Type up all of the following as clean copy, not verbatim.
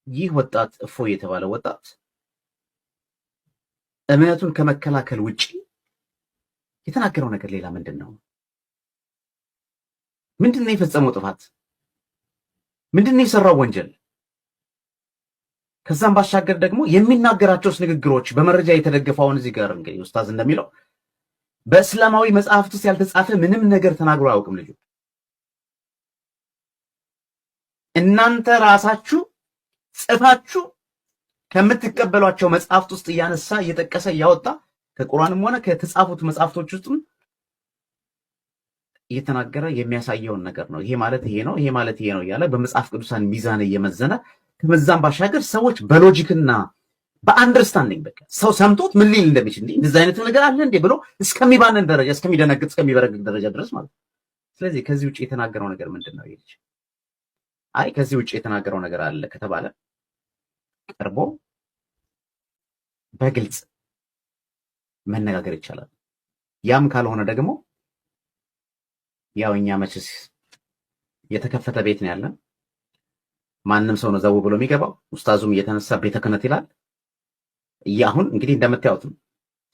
ይህ ወጣት እፎይ የተባለ ወጣት እምነቱን ከመከላከል ውጪ የተናገረው ነገር ሌላ ምንድነው? ምንድነው የፈጸመው ጥፋት? ምንድነው የሰራው ወንጀል? ከዛም ባሻገር ደግሞ የሚናገራቸውስ ንግግሮች በመረጃ የተደገፈውን እዚህ ጋር እንግዲህ ኡስታዝ እንደሚለው በእስላማዊ መጽሐፍት ውስጥ ያልተጻፈ ምንም ነገር ተናግሮ አያውቅም ልጁ። እናንተ ራሳችሁ ጽፋችሁ ከምትቀበሏቸው መጽሐፍት ውስጥ እያነሳ እየጠቀሰ እያወጣ ከቁርአንም ሆነ ከተጻፉት መጽሐፍቶች ውስጥም እየተናገረ የሚያሳየውን ነገር ነው። ይሄ ማለት ይሄ ነው፣ ይሄ ማለት ይሄ ነው እያለ በመጽሐፍ ቅዱሳን ሚዛን እየመዘነ ከመዛም ባሻገር ሰዎች በሎጂክና በአንደርስታንዲንግ በቃ ሰው ሰምቶት ምን ሊል እንደሚችል እንደዚህ አይነት ነገር አለ እንዴ ብሎ እስከሚባንን ደረጃ እስከሚደነግጥ እስከሚበረግግ ደረጃ ድረስ ማለት ነው። ስለዚህ ከዚህ ውጪ የተናገረው ነገር ምንድነው? ይሄ ልጅ አይ ከዚህ ውጪ የተናገረው ነገር አለ ከተባለ ቀርቦ በግልጽ መነጋገር ይቻላል። ያም ካልሆነ ደግሞ ያው እኛ መቼስ የተከፈተ ቤት ነው ያለን። ማንም ሰው ነው ዘው ብሎ የሚገባው። ኡስታዙም እየተነሳ ቤተ ክህነት ይላል። አሁን እንግዲህ እንደምታዩት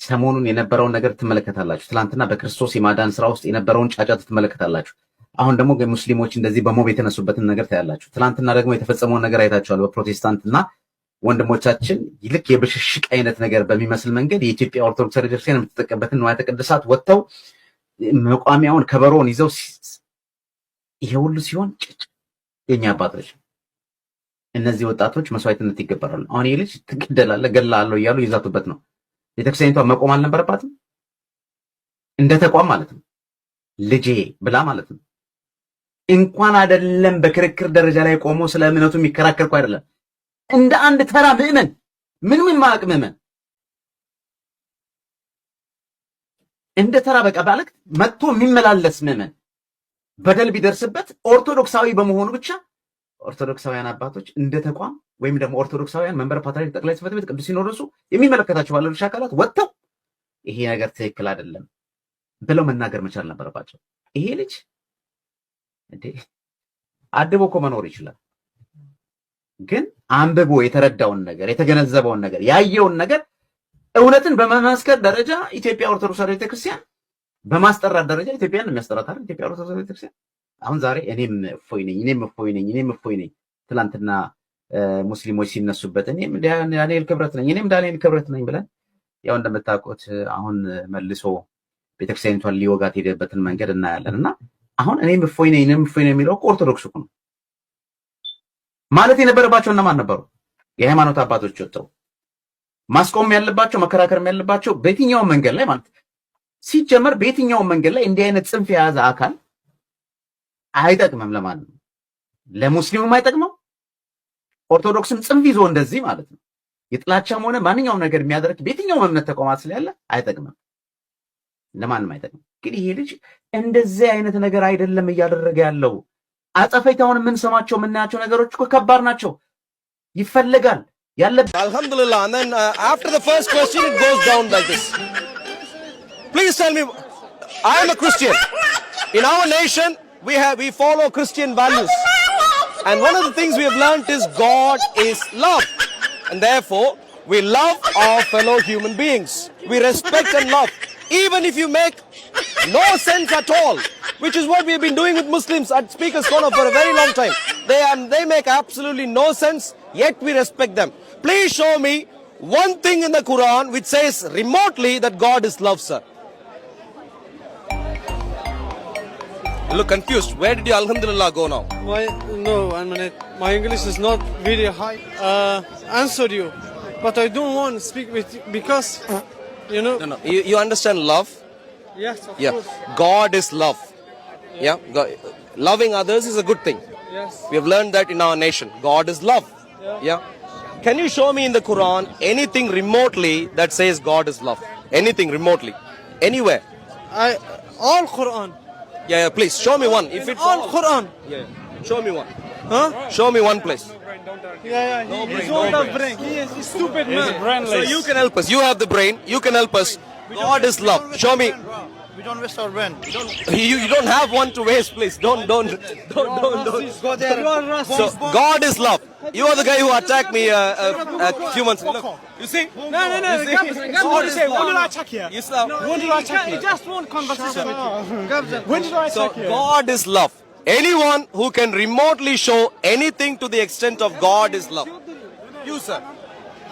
ሰሞኑን የነበረውን ነገር ትመለከታላችሁ። ትላንትና በክርስቶስ የማዳን ስራ ውስጥ የነበረውን ጫጫት ትመለከታላችሁ። አሁን ደግሞ ሙስሊሞች እንደዚህ በሞብ የተነሱበትን ነገር ታያላችሁ። ትላንትና ደግሞ የተፈጸመውን ነገር አይታችኋል። በፕሮቴስታንትና ወንድሞቻችን ይልቅ የብሽሽቅ አይነት ነገር በሚመስል መንገድ የኢትዮጵያ ኦርቶዶክስ ቤተክርስቲያን የምትጠቀምበትን ንዋያተ ቅድሳት ወጥተው መቋሚያውን ከበሮውን ይዘው ይሄ ሁሉ ሲሆን የኛ አባቶች እነዚህ ወጣቶች መስዋዕትነት ይገበራሉ። አሁን ይሄ ልጅ ትገደላለህ ገላለሁ እያሉ ይዛቱበት ነው። ቤተክርስቲያኒቷ መቆም አልነበረባትም? እንደ ተቋም ማለት ነው። ልጄ ብላ ማለት ነው። እንኳን አይደለም በክርክር ደረጃ ላይ ቆሞ ስለ እምነቱ የሚከራከርኩ አይደለም እንደ አንድ ተራ ምዕመን ምን ማቅ ምዕመን እንደ ተራ በቃ ባለክ መጥቶ የሚመላለስ ምዕመን በደል ቢደርስበት ኦርቶዶክሳዊ በመሆኑ ብቻ ኦርቶዶክሳውያን አባቶች እንደ ተቋም ወይም ደግሞ ኦርቶዶክሳውያን መንበረ ፓትርያርክ ጠቅላይ ጽሕፈት ቤት ቅዱስ ሲኖዶሱ የሚመለከታቸው ባለድርሻ አካላት ወጥተው ይሄ ነገር ትክክል አይደለም ብለው መናገር መቻል ነበረባቸው። ይሄ ልጅ እንዴ አድቦ እኮ መኖር ይችላል፣ ግን አንብቦ የተረዳውን ነገር የተገነዘበውን ነገር ያየውን ነገር እውነትን በመመስከር ደረጃ ኢትዮጵያ ኦርቶዶክስ ቤተክርስቲያን በማስጠራት ደረጃ ኢትዮጵያን የሚያስጠራት አይደል? ኢትዮጵያ ኦርቶዶክስ ቤተክርስቲያን አሁን ዛሬ እኔም እፎይ ነኝ ትላንትና ሙስሊሞች ሲነሱበት እኔም ዳንኤል ክብረት ነኝ ብለን ያው እንደምታውቁት አሁን መልሶ ቤተክርስቲያኒቷን ሊወጋት ሄደበትን መንገድ እናያለን። እና አሁን እኔም እፎይ ነኝ የሚለው ኦርቶዶክስ እኮ ነው ማለት የነበረባቸው እነማን ነበሩ? የሃይማኖት አባቶች ወጥተው ማስቆም ያለባቸው መከራከርም ያለባቸው በየትኛውም መንገድ ላይ ማለት ሲጀመር በየትኛውም መንገድ ላይ እንዲህ አይነት ጽንፍ የያዘ አካል አይጠቅምም። ለማን ነው? ለሙስሊሙም አይጠቅመው። ኦርቶዶክስም ጽንፍ ይዞ እንደዚህ ማለት ነው የጥላቻም ሆነ ማንኛውም ነገር የሚያደርግ በየትኛውም እምነት ተቋማት ስላለ አይጠቅምም፣ ለማንም አይጠቅምም። ግን ይሄ ልጅ እንደዚህ አይነት ነገር አይደለም እያደረገ ያለው። አጸፈይታውን የምንሰማቸው የምናያቸው ነገሮች እኮ ከባድ ናቸው። ይፈልጋል ያለ Alhamdulillah. And then after the first question it goes down like this. Please tell me, I am a Christian. In our nation we follow Christian values. And one of the things we have learnt is God is love. And therefore we love our fellow human beings. We respect and love. Even if you make no sense at all, which is what we have been doing with Muslims at Speaker's Corner for a very long time. They make absolutely no sense, yet we respect them. Please show me one thing in the Quran which says remotely that God is love, sir. You look confused. Where did you Alhamdulillah go now? My English is not really high. Answer you, but I don't want to speak with you because, you know. No. You understand love? Yes, of course. God is love. Yeah. God, loving others is a good thing. Yes. We have learned that in our nation. God is love. Yeah. Can you show me in the Quran anything remotely that says God is love? Anything remotely? Anywhere? All Quran. Yeah, please show me one. If it's all Quran. Yeah. Show me one. Huh? Show me one place. Yeah. He's all the brain. He is a stupid man. So you can help us. You have the brain. You can help us. God is love. Show me. We don't waste our brain. You don't have one to waste, please. Don't. Go there. So God is love. You are the guy who attacked me a few months ago. Look, you see? No. God is When did I love. attack you? Islam. When did I attack you? Just one conversation with you. When did I So attack you? God is love. Anyone who can remotely show anything to the extent of God is love. You, sir.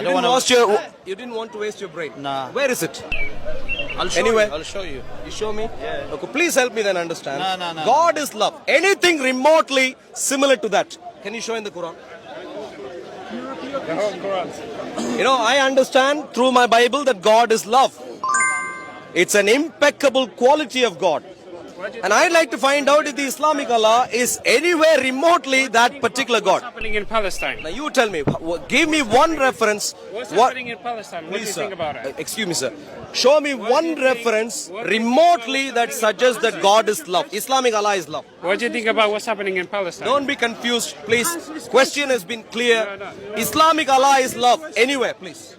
You didn't want to waste your brain. Nah. Where is it? I'll show Anyway. you. I'll show you. You show me? Yeah. Okay, please help me then understand. No. God is love. Anything remotely similar to that. Can you show in the Quran? You know, I understand through my Bible that God is love. It's an impeccable quality of God. And I'd like to find out if the Islamic Allah is anywhere remotely that particular God. What's happening in Palestine? Now you tell me, give me one reference. What's happening in Palestine? What do you Please, think sir. about it? Excuse me, sir. Show me one reference remotely that suggests that God is love. Islamic Allah is love. What do you think about what's happening in Palestine? Don't be confused, please. Question has been clear. Islamic Allah is love. Anywhere, please.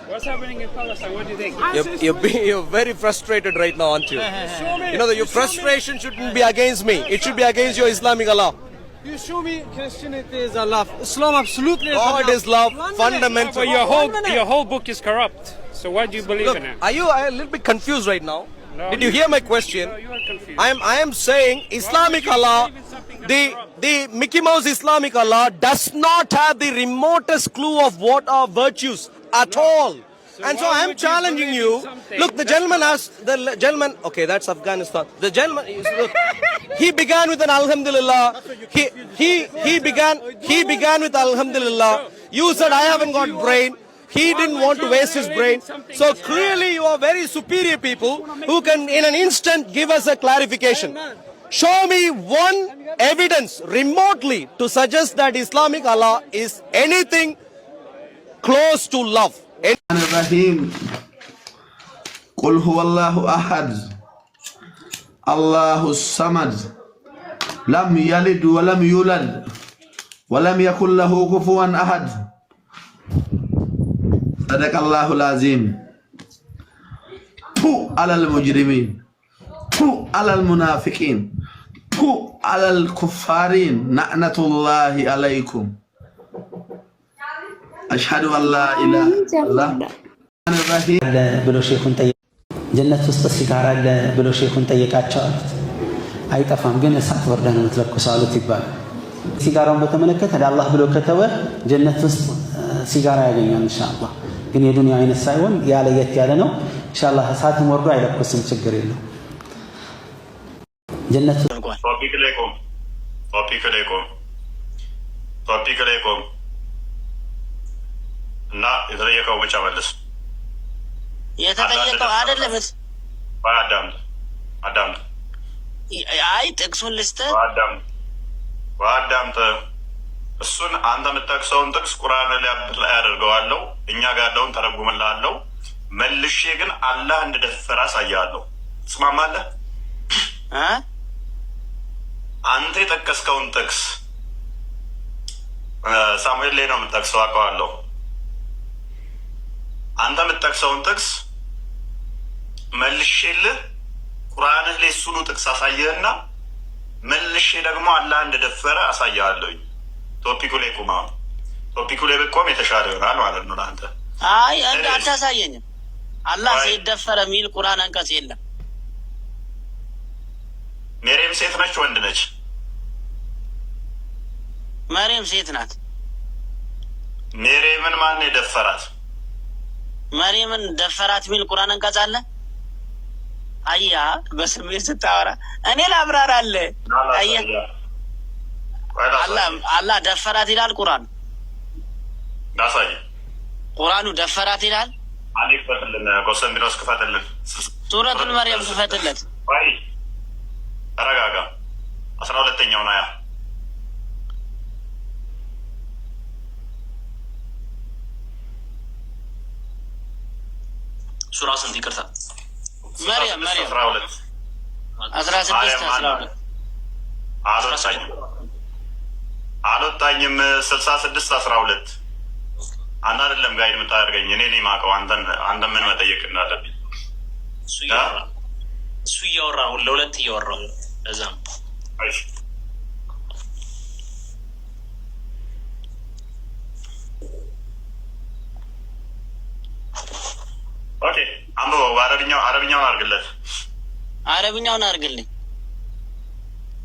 What's happening in Palestine? What do you think? You're very frustrated right now, aren't you? You know that your frustration shouldn't be against me. It should be against your Islamic Allah. You show me Christianity is Allah. Islam absolutely is God Allah. is love, One minute. fundamental. But your whole book is corrupt. So why do you believe Look, in it? are you a little bit confused right now? No, Did you hear my question? No, you are confused. I am saying Islamic Allah, the Mickey Mouse Islamic Allah does not have the remotest clue of what are virtues at all. And so why I am would you challenging believe you. in something Look, the gentleman asked, okay, that's Afghanistan. The gentleman, look, he began with an Alhamdulillah. He began with Alhamdulillah. You said I haven't got brain. He didn't want to waste his brain. So clearly you are very superior people who can in an instant give us a clarification. Show me one evidence remotely to suggest that Islamic Allah is anything close to love. الرحيم قل هو الله أحد الله الصمد لم يلد ولم يولد ولم يكن له كفوا أحد صدق الله العظيم تو على المجرمين تو على المنافقين تو على الكفارين لعنة الله عليكم أشهد أن لا إله إلا الله ብሎ ሼኹን ጠየቅ። ጀነት ውስጥ ሲጋራ አለ ብሎ ሼኹን ጠየቃቸው አሉት። አይጠፋም ግን እሳት ወርዳ ነው የምትለኩሰው አሉት ይባላል። ሲጋራውን በተመለከተ ለአላህ ብሎ ከተወ ጀነት ውስጥ ሲጋራ ያገኛል ኢንሻአላህ። ግን የዱንያ አይነት ሳይሆን ያ ለየት ያለ ነው። ኢንሻአላህ እሳትም ወርዶ አይለኩስም፣ ችግር የለው። ጀነት ቶፒክ ላይ ቆም እና የተጠየቀው ብቻ መልስ። የተጠየቀው አይደለም። አዳምጥ። አይ ጥቅሱን ልስጥህ። አዳምጥ። እሱን አንተ የምጠቅሰውን ጥቅስ ቁርአን ላይ አደርገዋለሁ፣ እኛ ጋር ያለውን ተረጉምልሃለሁ። መልሼ ግን አላህ እንደደፈረ አሳያለሁ። ትስማማለህ? አንተ የጠቀስከውን ጥቅስ ሳሙኤል ላይ ነው የምጠቅሰው፣ አውቀዋለሁ። አንተ የምትጠቅሰውን ጥቅስ መልሼልህ ቁርአንህ ላይ እሱኑ ጥቅስ አሳየህና መልሼ ደግሞ አላህ እንደደፈረ አሳያለሁኝ። ቶፒኩ ላይ ቁም። አሁን ቶፒኩ ላይ ብቆም የተሻለ ይሆናል ማለት ነው ለአንተ። አይ አታሳየኝም። አላህ ሲደፈረ የሚል ቁርአን አንቀጽ የለም። ሜሪየም ሴት ነች ወንድ ነች? መርየም ሴት ናት። ሜሪየምን ማን የደፈራት? መርየምን ደፈራት የሚል ቁርአን አንቀጽ አለ? አያ በስሜት ስታወራ እኔ ላብራራለህ። አያ አላህ ደፈራት ይላል ቁርአን። ዳሳይ ቁርአኑ ደፈራት ይላል። አንዴ ክፈትልን፣ ቆስጠንጢኖስ ክፈትልን፣ ሱረቱል መርየም ክፈትለት። ወይ ተረጋጋ። 12ኛውን አያ ሱራ ስንት? ይቅርታ መርየም 16 አልወጣኝም። 66 12 አንድ አይደለም ጋይድ የምታደርገኝ እኔ ነኝ የማውቀው። አንተን ምን መጠየቅ እንዳለብኝ እሱ እያወራሁ ለሁለት እያወራሁ ለዛ ነው። ኦኬ አንብበው። አረብኛውን አድርግለት። አረብኛውን አድርግልኝ።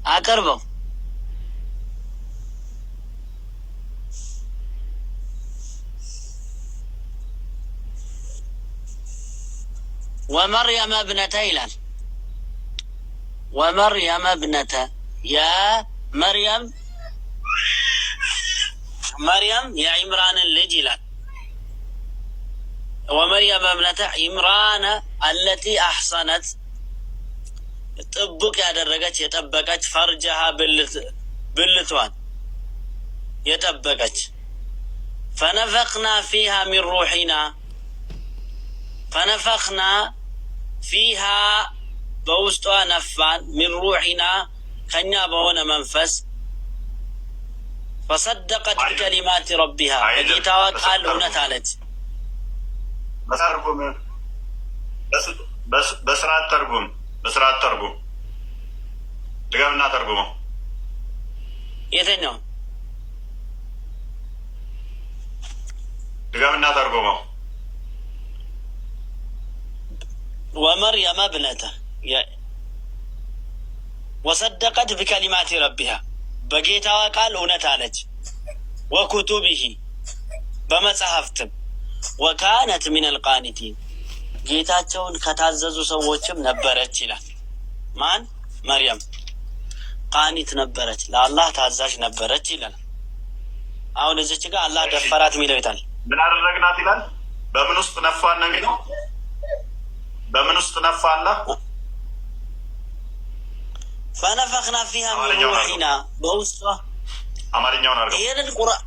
አቀርበው። ومريم ابنة ይላል። ومريم ابنة يا مريم يا عمران ልጅ ይላል። ومريم ابنة عمران التي أحصنت ጥብቅ ያደረገች የጠበቀች ፈርጀሃ ብልቷን የጠበቀች فنفخنا فيها من روحنا فنفخنا فيها በውስጧ ነፋን من روحنا ከኛ በሆነ መንፈስ فصدقت بكلمات ربها በጌታዋ ቃል እውነት አለች። በስርዓት ተርጉም ድጋምና ተርጉመው። የትኛው ድጋምና ተርጉመው። ومريم ابنته وصدقت بكلمات ربها በጌታዋ ቃል እውነት አለች። وكتبه በመጽሐፍትም وكانت من القانتين ጌታቸውን ከታዘዙ ሰዎችም ነበረች ይላል። ማን? መርየም ቃኒት ነበረች፣ ለአላህ ታዛዥ ነበረች ይላል። አሁን እዚች ጋር አላህ ደፈራት የሚለው ይታል። ምን አደረግናት ይላል? በምን ውስጥ ነፋን ነው የሚለው? በምን ውስጥ ነፋና? فنفخنا فيها من روحنا በውስጧ አማርኛውን አድርገው። ይሄንን ቁርአን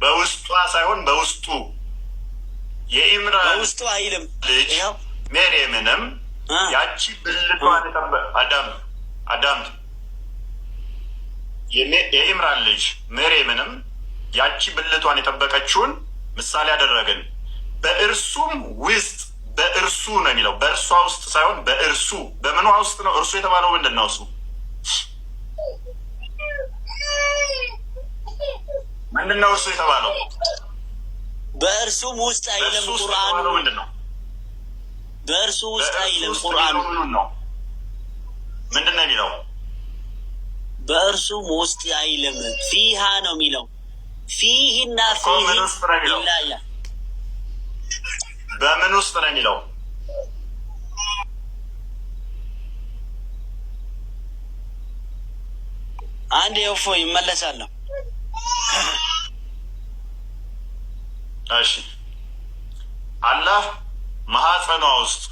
በውስጧ ሳይሆን በውስጡ የኢምራን በውስጡ አይልም። ልጅ መርየምንም ያቺ ብልቷን አዳም የኢምራን ልጅ መርየምንም ያቺ ብልቷን የጠበቀችውን ምሳሌ አደረግን። በእርሱም ውስጥ በእርሱ ነው የሚለው፣ በእርሷ ውስጥ ሳይሆን በእርሱ። በምኗ ውስጥ ነው እርሱ የተባለው? ምንድን ነው እሱ? ምንድን ነው እርሱ የተባለው? በእርሱም ውስጥ አይልም ቁርአኑ። ምንድን ነው በእርሱ ውስጥ አይልም ቁርአኑ? ምንድን ነው የሚለው? በእርሱም ውስጥ አይልም፣ ፊሃ ነው የሚለው። ፊህና ፊህ ይለያል። በምን ውስጥ ነው የሚለው? አንድ የውፎ ይመለሳለሁ። እሺ አላህ ማህፀኗ ውስጥ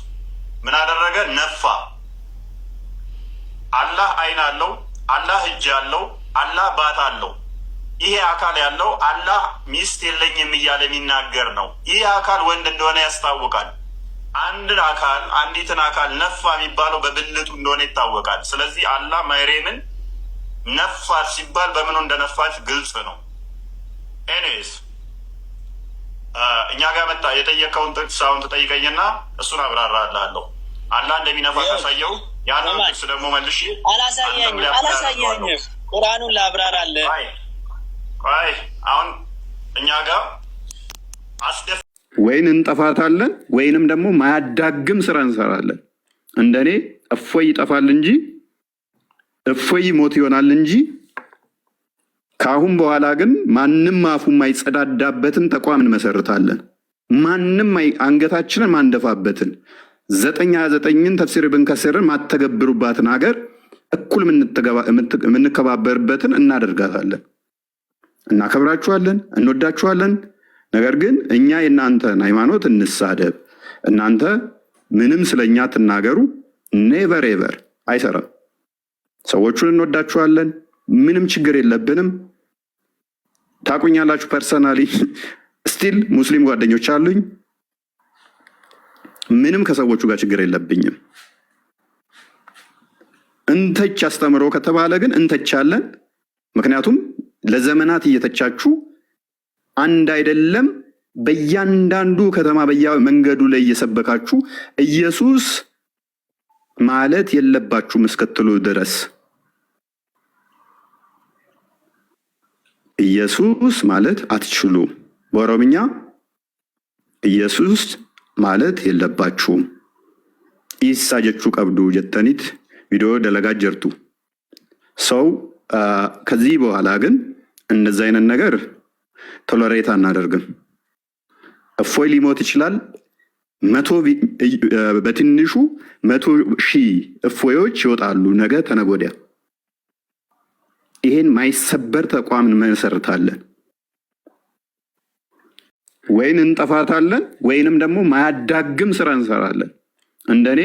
ምን አደረገ? ነፋ። አላህ አይን አለው፣ አላህ እጅ አለው፣ አላህ ባት አለው። ይሄ አካል ያለው አላህ ሚስት የለኝም እያለ የሚናገር ነው። ይህ አካል ወንድ እንደሆነ ያስታውቃል። አንዲትን አካል ነፋ የሚባለው በብልቱ እንደሆነ ይታወቃል። ስለዚህ አላህ መርየምን ነፋት ሲባል በምኑ እንደነፋች ግልጽ ነው። ኤኒዌይስ እኛ ጋር መጣ የጠየቀውን ጥቅስ አሁን ትጠይቀኝና እሱን አብራራልሃለሁ። አላህ እንደሚነፋ ካሳየው ያንን ጥቅስ ደግሞ መልሼ አላሳየኝም። ቁርአኑን ላብራራለህ። አይ አሁን እኛ ጋር ወይን እንጠፋታለን ወይንም ደግሞ ማያዳግም ስራ እንሰራለን። እንደኔ እፎይ ይጠፋል እንጂ እፎይ ሞት ይሆናል እንጂ ካሁን በኋላ ግን ማንም አፉ የማይጸዳዳበትን ተቋም እንመሰርታለን። ማንም አንገታችንን ማንደፋበትን 929ን ተፍሲር ብንከስርን ማተገብሩባትን ሀገር እኩል የምንከባበርበትን እናደርጋታለን። እናከብራችኋለን፣ እንወዳችኋለን። ነገር ግን እኛ የእናንተን ሃይማኖት እንሳደብ፣ እናንተ ምንም ስለኛ ትናገሩ፣ ኔቨር ኤቨር አይሰራም። ሰዎቹን እንወዳችኋለን፣ ምንም ችግር የለብንም። ታቁኛላችሁ። ፐርሰናሊ ስቲል ሙስሊም ጓደኞች አሉኝ። ምንም ከሰዎቹ ጋር ችግር የለብኝም። እንተች አስተምሮ ከተባለ ግን እንተቻለን። ምክንያቱም ለዘመናት እየተቻችሁ አንድ አይደለም በእያንዳንዱ ከተማ በየመንገዱ ላይ እየሰበካችሁ ኢየሱስ ማለት የለባችሁም እስክትሉ ድረስ ኢየሱስ ማለት አትችሉ። በኦሮምኛ ኢየሱስ ማለት የለባችሁም። ኢሳ ጀቹ ቀብዱ ጀተኒት ቪዲዮ ደለጋ ጀርቱ ሰው ከዚህ በኋላ ግን እንደዛ አይነት ነገር ቶለሬት አናደርግም። እፎይ ሊሞት ይችላል። በትንሹ 100,000 እፎዮች ይወጣሉ ነገ ተነጎዲያ። ይሄን ማይሰበር ተቋም እንመሰርታለን። ወይን እንጠፋታለን ወይንም ደግሞ ማያዳግም ስራ እንሰራለን። እንደኔ